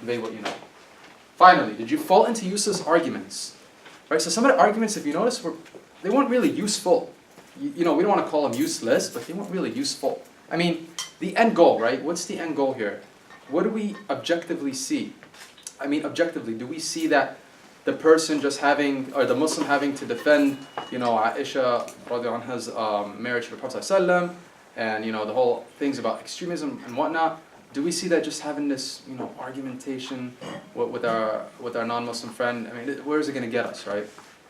convey what you know. Finally, did you fall into useless arguments? Right, so some of the arguments, if you notice, they weren't really useful. You know, we don't want to call them useless, but they weren't really useful. I mean, the end goal, right? What's the end goal here? What do we objectively see? I mean, objectively, do we see that the person just having, or the Muslim having to defend, you know, Aisha radiallahu anha's marriage to the Prophet ﷺ, and, you know, the whole things about extremism and whatnot? Do we see that just having this, you know, argumentation with our non-Muslim friend? I mean, where is it going to get us, right?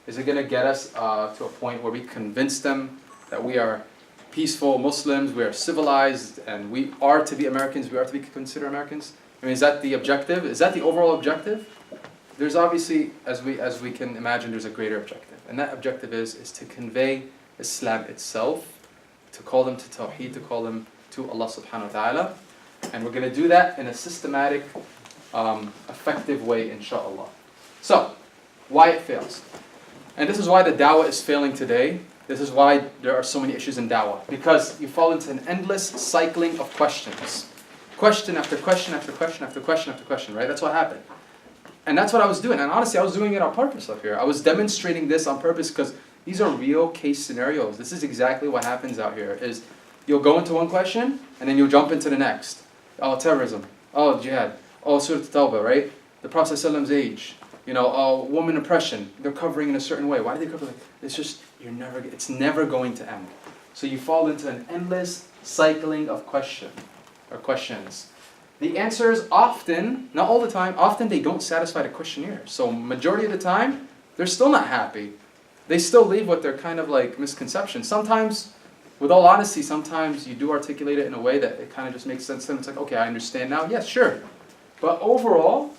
Is it going to get us to a point where we convince them that we are peaceful Muslims, we are civilized, and we are to be Americans, we are to be considered Americans? I mean, is that the objective? Is that the overall objective? There's obviously, as we can imagine, there's a greater objective. And that objective is to convey Islam itself, to call them to Tawheed, to call them to Allah subhanahu wa ta'ala. And we're going to do that in a systematic, effective way, inshaAllah. So, why it fails. And this is why the da'wah is failing today. This is why there are so many issues in da'wah. Because you fall into an endless cycling of questions. Question after question after question after question after question, right? That's what happened. And that's what I was doing. And honestly, I was doing it on purpose up here. I was demonstrating this on purpose because these are real case scenarios. This is exactly what happens out here. Is you'll go into one question and then you'll jump into the next. Oh, terrorism. Oh, jihad. Oh, Surah Tawbah, right? The Prophet ﷺ's age. You know, oh, woman oppression. They're covering in a certain way. Why do they cover it? It's just, it's never going to end. So you fall into an endless cycling of questions. The answers often, not all the time, often they don't satisfy the questionnaire. So majority of the time, they're still not happy. They still leave with their kind of like misconceptions. Sometimes, with all honesty, sometimes you do articulate it in a way that it kind of just makes sense to them. It's like, okay, I understand now. Yes, sure. But overall,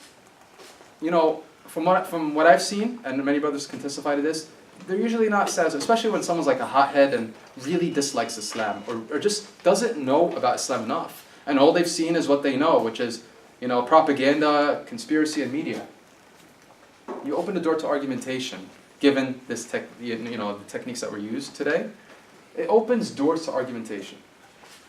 you know, from what I've seen, and many brothers can testify to this, they're usually not satisfied, especially when someone's like a hothead and really dislikes Islam, or just doesn't know about Islam enough. And all they've seen is what they know, which is, you know, propaganda, conspiracy, and media. You open the door to argumentation, given this the techniques that were used today. It opens doors to argumentation.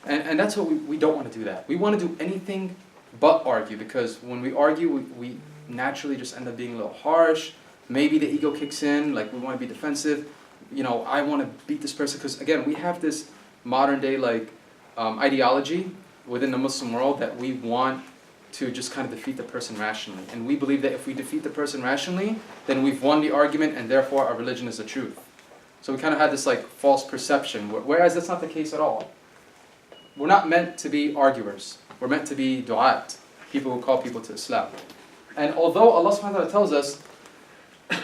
And that's what we don't want to do that. We want to do anything but argue, because when we argue, we naturally just end up being a little harsh. Maybe the ego kicks in, like we want to be defensive. You know, I want to beat this person, because again, we have this modern day ideology within the Muslim world that we want to just kind of defeat the person rationally. And we believe that if we defeat the person rationally, then we've won the argument and therefore our religion is the truth. So we kind of had this like false perception, whereas that's not the case at all. We're not meant to be arguers. We're meant to be du'at, people who call people to Islam. And although Allah subhanahu wa ta'ala tells us,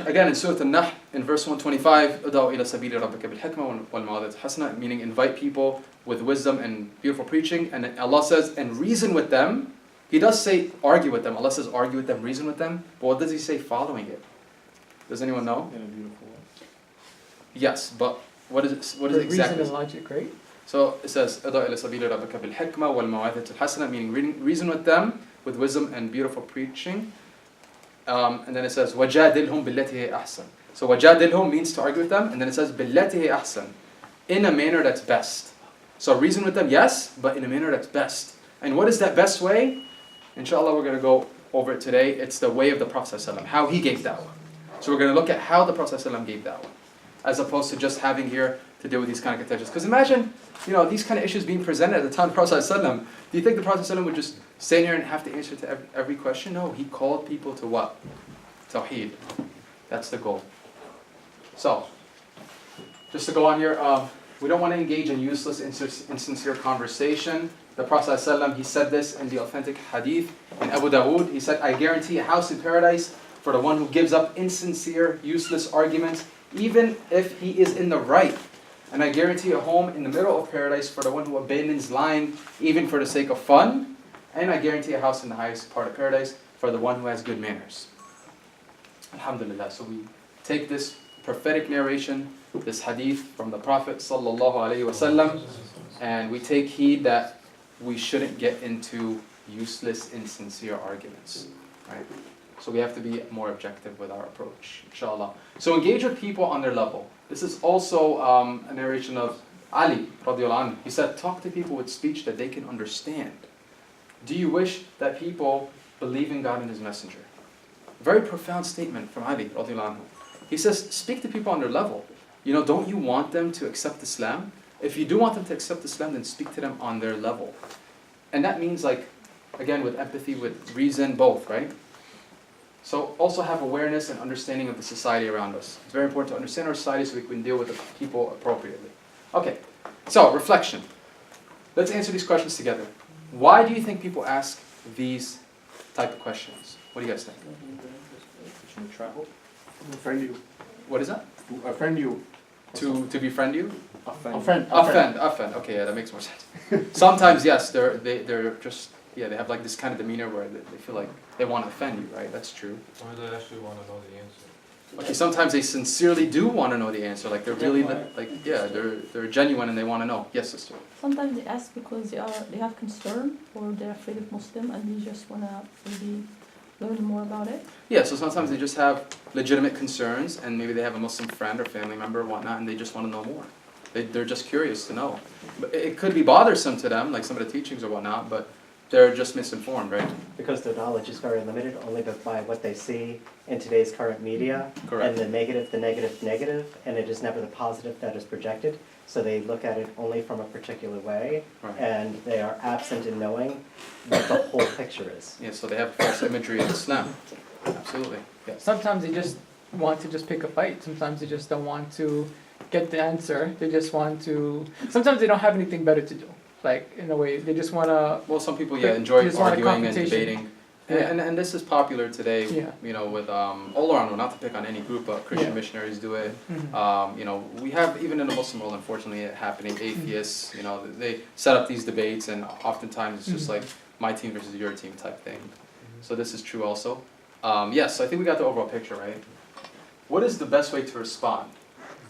again in Surah An-Nahl, in verse 125, "Ud'u ila sabili rabbika bil hikmah wal maw'izati hasana," meaning invite people with wisdom and beautiful preaching. And Allah says, and reason with them. He does say argue with them. Allah says argue with them, reason with them. But what does He say following it? Does anyone know? In a beautiful way. Yes, but what is it? What is it exactly? Reason and logic, right? So it says, "Ud'u ila sabili rabbika bil hikmah wal maw'izati hasana," meaning reason with them with wisdom and beautiful preaching. And then it says, وَجَادِلْهُمْ بِالَّتِهِ أَحْسَنُ. So وَجَادِلْهُمْ means to argue with them, and then it says, بِالَّتِهِ أَحْسَنُ, in a manner that's best. So reason with them, yes, but in a manner that's best. And what is that best way? Inshallah, we're going to go over it today. It's the way of the Prophet ﷺ, how he gave da'wah. So we're going to look at how the Prophet ﷺ gave da'wah, as opposed to just having here to deal with these kind of contentions. Because imagine, you know, these kind of issues being presented at the time of the Prophet ﷺ. Do you think the Prophet ﷺ would just stand here and have to answer to every question? No, he called people to what? Tawheed. That's the goal. So, just to go on here, we don't want to engage in useless, insincere conversation. The Prophet ﷺ, he said this in the authentic hadith in Abu Dawood. He said, "I guarantee a house in paradise for the one who gives up insincere, useless arguments, even if he is in the right. And I guarantee a home in the middle of paradise for the one who abandons lying, even for the sake of fun. And I guarantee a house in the highest part of paradise for the one who has good manners." Alhamdulillah. So we take this prophetic narration, this hadith from the Prophet sallallahu alaihi wasallam, and we take heed that we shouldn't get into useless, insincere arguments. Right? So we have to be more objective with our approach, inshallah. So engage with people on their level. This is also a narration of Ali radiallahu anhu. He said, talk to people with speech that they can understand. Do you wish that people believe in God and His Messenger. Very profound statement from Ali radiallahu anhu. He says, speak to people on their level. You know, don't you want them to accept Islam? If you do want them to accept Islam, then speak to them on their level. And that means, like, again, with empathy, with reason, both, right? So also have awareness and understanding of the society around us. It's very important to understand our society so we can deal with the people appropriately. Okay, so reflection. Let's answer these questions together. Why do you think people ask these type of questions? What do you guys think? Travel. Offend you. What is that? To offend you. To befriend you? Offend. Offend. Okay, yeah, that makes more sense. Sometimes, yes, they're just, yeah, they have like this kind of demeanor where they feel like they want to offend you, right? That's true. Or they actually want to know the answer. Okay, sometimes they sincerely do want to know the answer. Like they're really, like, yeah, they're genuine and they want to know. Yes, sister. Sometimes they ask because they have concern or they're afraid of Muslim and they just want to maybe learn more about it. Yeah, so sometimes they just have legitimate concerns and maybe they have a Muslim friend or family member or whatnot and they just want to know more. They're just curious to know. But it could be bothersome to them, like some of the teachings or whatnot, but they're just misinformed, right? Because their knowledge is very limited, only by what they see in today's current media. Correct. And the negative, and it is never the positive that is projected. So they look at it only from a particular way, Right. and they are absent in knowing what the whole picture is. Yeah, so they have false imagery of Islam. Absolutely. Yes. Sometimes they just want to just pick a fight. Sometimes they just don't want to get the answer. They just want to. Sometimes they don't have anything better to do. Like, in a way, they just want to. Well, some people, yeah, enjoy just want a arguing and confrontation. debating. Yeah. And this is popular today, Yeah. you know, with all around, not to pick on any group, but Christian Yeah. missionaries do it. Mhm. You know, we have, even in the Muslim world, unfortunately, it happening, atheists, you know, they set up these debates and oftentimes it's just Mhm. like my team versus your team type thing. So this is true also. Yes, I think we got the overall picture, right? What is the best way to respond?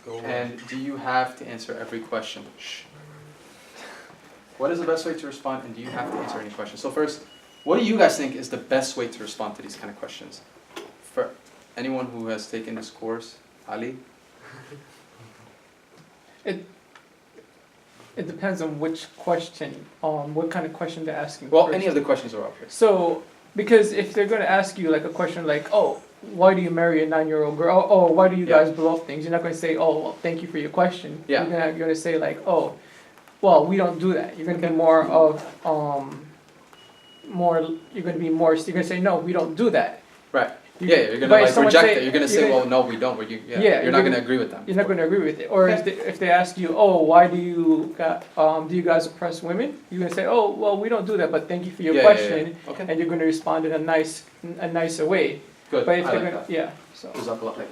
Go And do you have to answer every question? Shh. What is the best way to respond and do you have to answer any questions? So first, what do you guys think is the best way to respond to these kind of questions? For anyone who has taken this course, Ali? It depends on which question, what kind of question they're asking. Well, first. any of the questions are up here. So, because if they're going to ask you like a question like, oh, why do you marry a 9-year-old girl? Oh, why do you Yeah. guys blow up things? You're not going to say, oh, well, thank you for your question. Yeah. You're going to say like, oh, well, we don't do that. You're going to be more of, you're going to say, no, we don't do that. Right. You- Yeah, you're gonna but if like someone reject say- it. You're gonna say, well, no, we don't. Yeah, You're you're not gonna gonna- agree with them. You're not going to agree with it. Or if they ask you, oh, why do you guys oppress women? You're going to say, oh, well, we don't do that, but thank you for your question. Okay. And you're going to respond in a nicer way. Good. But if I they're like gonna, that. yeah, so, Jazakallah khair.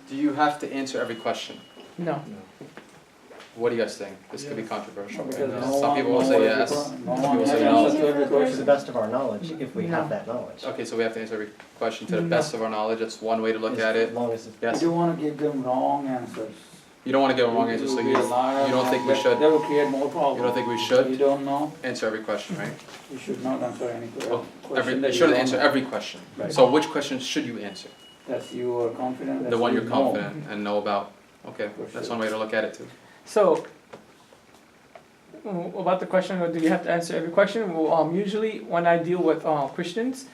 Do you have to answer every question? no. What do you guys think? This could be controversial. Because Right? no Some one people will say yes. no Some one people will has say an no. answer to every To the question. best of our knowledge, if we have No. that knowledge. Okay, so we have to answer every question to the No. best of our knowledge. That's one way to look at As it. long as it's Yes. You don't want to give them wrong answers. You don't want to give a wrong answer, so You'll you be a liar, don't think we that- should. That will create more problems. You don't think we You should don't know, answer every question, right? you should not answer any Well, question. that You you shouldn't don't answer know. every question. Right. So which questions should you answer? That you are confident. The that one you you're know. confident and know about. Okay, For that's sure. one way to look at it too. So, about the question, do you have to answer every question? Well, usually when I deal with Christians,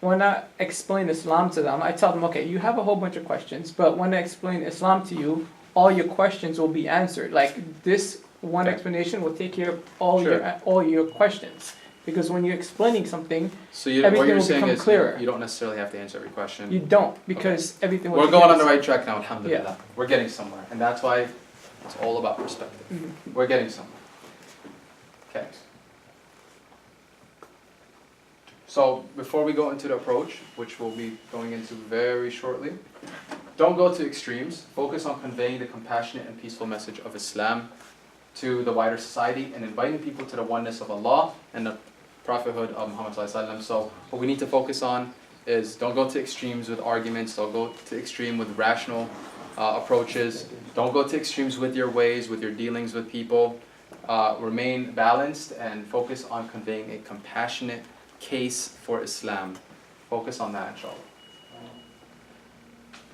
when I explain Islam to them, I tell them, okay, you have a whole bunch of questions, but when I explain Islam to you, all your questions will be answered. Like this one Okay. explanation will take care of Sure. all your questions. Because when you're explaining something, So what Everything you're will saying become is clearer. you don't necessarily have to answer every question. you don't, because everything will We're take going care on the of right track now, alhamdulillah. Yeah. We're getting somewhere, and that's why it's all about perspective. Mhm. We're getting somewhere. Okay. So before we go into the approach, which we'll be going into very shortly, don't go to extremes. Focus on conveying the compassionate and peaceful message of Islam to the wider society and inviting people to the oneness of Allah and the prophethood of Muhammad sallallahu alaihi wasallam. So what we need to focus on is don't go to extremes with arguments. Don't go to extreme with rational approaches. Don't go to extremes with your ways, with your dealings with people. Remain balanced and focus on conveying a compassionate case for Islam. Focus on that, inshallah.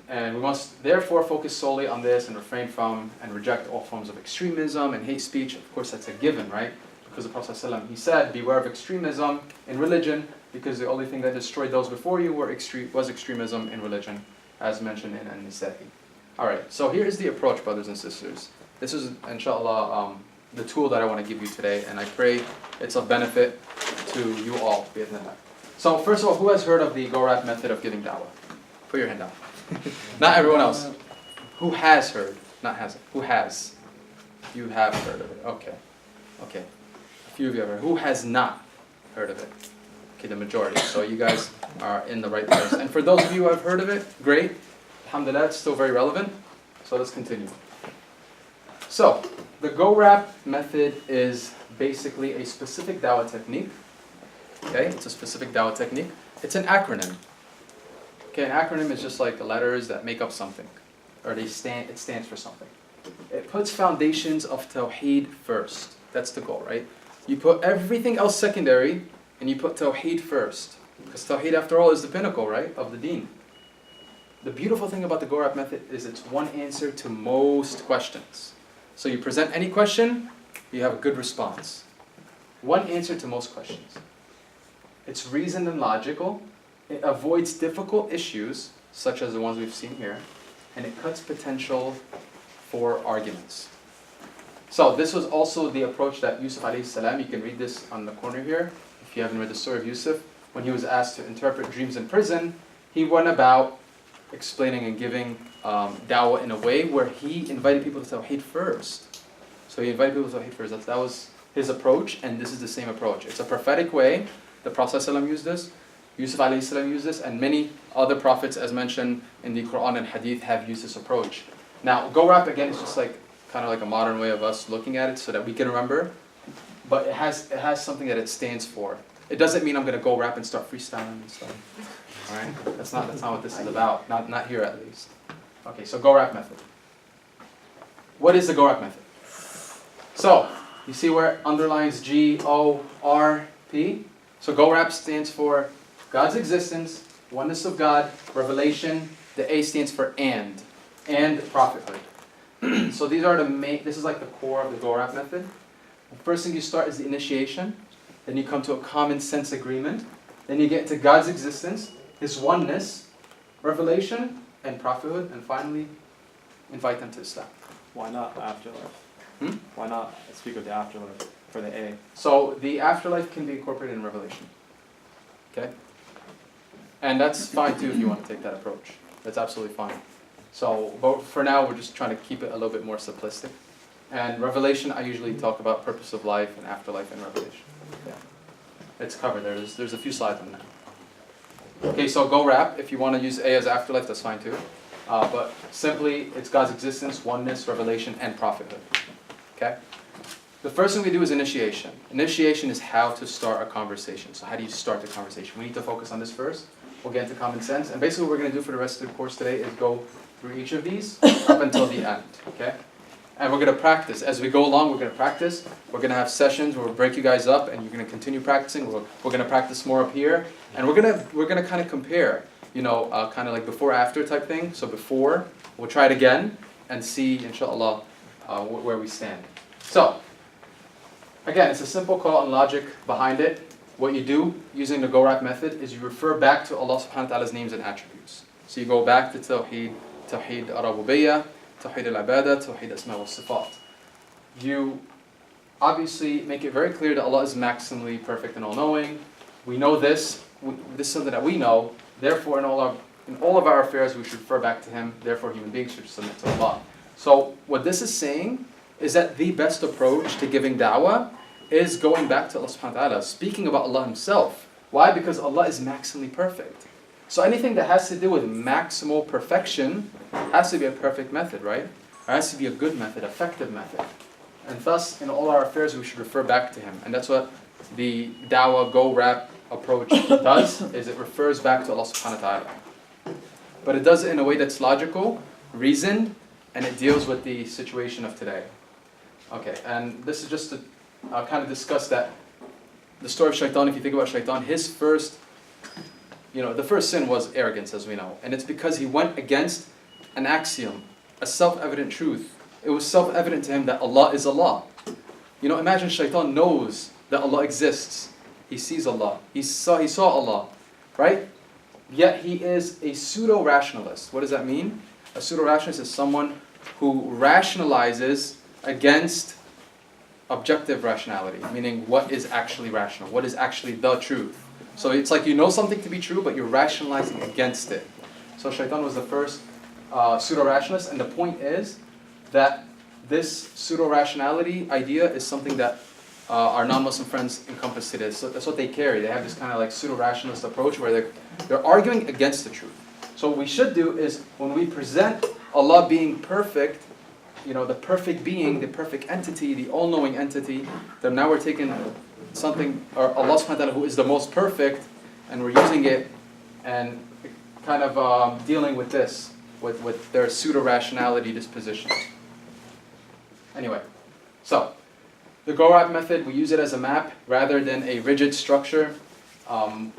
And we must therefore focus solely on this and refrain from and reject all forms of extremism and hate speech. Of course, that's a given, right? Because the Prophet ﷺ, he said, beware of extremism in religion because the only thing that destroyed those before you was extremism in religion, as mentioned in An-Nisa'i. Alright, so here's the approach, brothers and sisters. This is, inshallah, the tool that I want to give you today, and I pray it's of benefit to you all. So first of all, who has heard of the GoRap method of giving da'wah? Put your hand down. Not everyone else. Who has heard? Not hasn't. Who has? You have heard of it. Okay. Okay. A few of you have heard. Who has not heard of it? Okay, the majority. So you guys are in the right place. And for those of you who have heard of it, great. Alhamdulillah, it's still very relevant. So let's continue. So, the GoRap method is basically a specific da'wah technique. Okay, it's a specific da'wah technique. It's an acronym. Okay, an acronym is just like the letters that make up something. Or it stands for something. It puts foundations of Tawheed first. That's the goal, right? You put everything else secondary, and you put Tawheed first. Because Tawheed, after all, is the pinnacle, right, of the deen. The beautiful thing about the GoRap method is it's one answer to most questions. So you present any question, you have a good response. One answer to most questions. It's reasoned and logical. It avoids difficult issues, such as the ones we've seen here, and it cuts potential for arguments. So this was also the approach that Yusuf alayhi salam, you can read this on the corner here, if you haven't read the story of Yusuf, when he was asked to interpret dreams in prison, he went about explaining and giving da'wah in a way where he invited people to Tawheed first. So he invited people to Tawheed first. That was his approach, and this is the same approach. It's a prophetic way. The Prophet ﷺ used this, Yusuf alayhi salam used this, and many other prophets, as mentioned in the Quran and Hadith, have used this approach. Now, GoRap, again, is just like kind of like a modern way of us looking at it so that we can remember, but it has something that it stands for. It doesn't mean I'm going to go rap and start freestyling and stuff. All right? That's not what this is about. Not here at least. Okay, so GoRap method. What is the GoRap method? So, you see where it underlines G-O-R-P? So GoRap stands for God's existence, oneness of God, revelation. The A stands for and prophethood. So these are the main, this is like the core of the GoRap method. The first thing you start is the initiation. Then you come to a common sense agreement. Then you get to God's existence, His oneness, revelation, and prophethood. And finally, invite them to Islam. Why not afterlife? Hmm? Why not speak of the afterlife for the A? So the afterlife can be incorporated in Revelation. Okay? And that's fine too if you want to take that approach. That's absolutely fine. So, but for now we're just trying to keep it a little bit more simplistic. And Revelation, I usually talk about purpose of life and afterlife in Revelation. Yeah. It's covered there. There's a few slides on that. Okay, so GoRap, if you want to use A as afterlife, that's fine too. But simply, it's God's existence, oneness, revelation, and prophethood. Okay? The first thing we do is initiation. Initiation is how to start a conversation. So how do you start the conversation? We need to focus on this first. We'll get into common sense. And basically what we're going to do for the rest of the course today is go through each of these up until the end. Okay? And we're going to practice. As we go along, we're going to practice. We're going to have sessions where we'll break you guys up and you're going to continue practicing. We're going to practice more up here. And we're going to kind of compare, kind of like before-after type thing. So before, we'll try it again and see, inshallah, where we stand. So, again, it's a simple call and logic behind it. What you do using the GoRap method is you refer back to Allah subhanahu wa ta'ala's names and attributes. So you go back to Tawheed al-Rububiyyah, Tawheed al-Ibadah, Tawheed al-Asma wa Sifat. You obviously make it very clear that Allah is maximally perfect and all-knowing. We know this. This is something that we know. Therefore, in all of our affairs, we should refer back to Him. Therefore, human beings should submit to Allah. So what this is saying is that the best approach to giving da'wah is going back to Allah subhanahu wa ta'ala, speaking about Allah Himself. Why? Because Allah is maximally perfect. So anything that has to do with maximal perfection has to be a perfect method, right? It has to be a good method, effective method. And thus, in all our affairs, we should refer back to Him. And that's what the da'wah GoRap approach does, is it refers back to Allah subhanahu wa ta'ala. But it does it in a way that's logical, reasoned, and it deals with the situation of today. Okay, and this is just to kind of discuss that the story of Shaitan. If you think about Shaitan, his first, the first sin was arrogance, as we know. And it's because he went against an axiom, a self-evident truth. It was self-evident to him that Allah is Allah. Imagine Shaitan knows that Allah exists. He sees Allah. He saw Allah, right? Yet he is a pseudo-rationalist. What does that mean? A pseudo-rationalist is someone who rationalizes against objective rationality, meaning what is actually rational, what is actually the truth. So it's like you know something to be true, but you're rationalizing against it. So Shaitan was the first pseudo-rationalist, and the point is that this pseudo-rationality idea is something that our non-Muslim friends encompass today. So that's what they carry. They have this kind of like pseudo-rationalist approach where they're arguing against the truth. So what we should do is when we present Allah being perfect, the perfect being, the perfect entity, the all-knowing entity, then now we're taking something, or Allah subhanahu wa ta'ala who is the most perfect, and we're using it and kind of dealing with this, with their pseudo-rationality disposition. Anyway, so the GORAP method, we use it as a map rather than a rigid structure.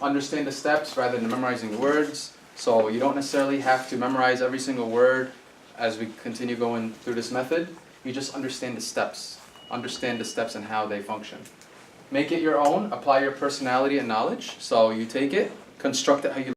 Understand the steps rather than memorizing the words. So you don't necessarily have to memorize every single word as we continue going through this method. You just understand the steps. Understand the steps and how they function. Make it your own. Apply your personality and knowledge. So you take it, construct it how you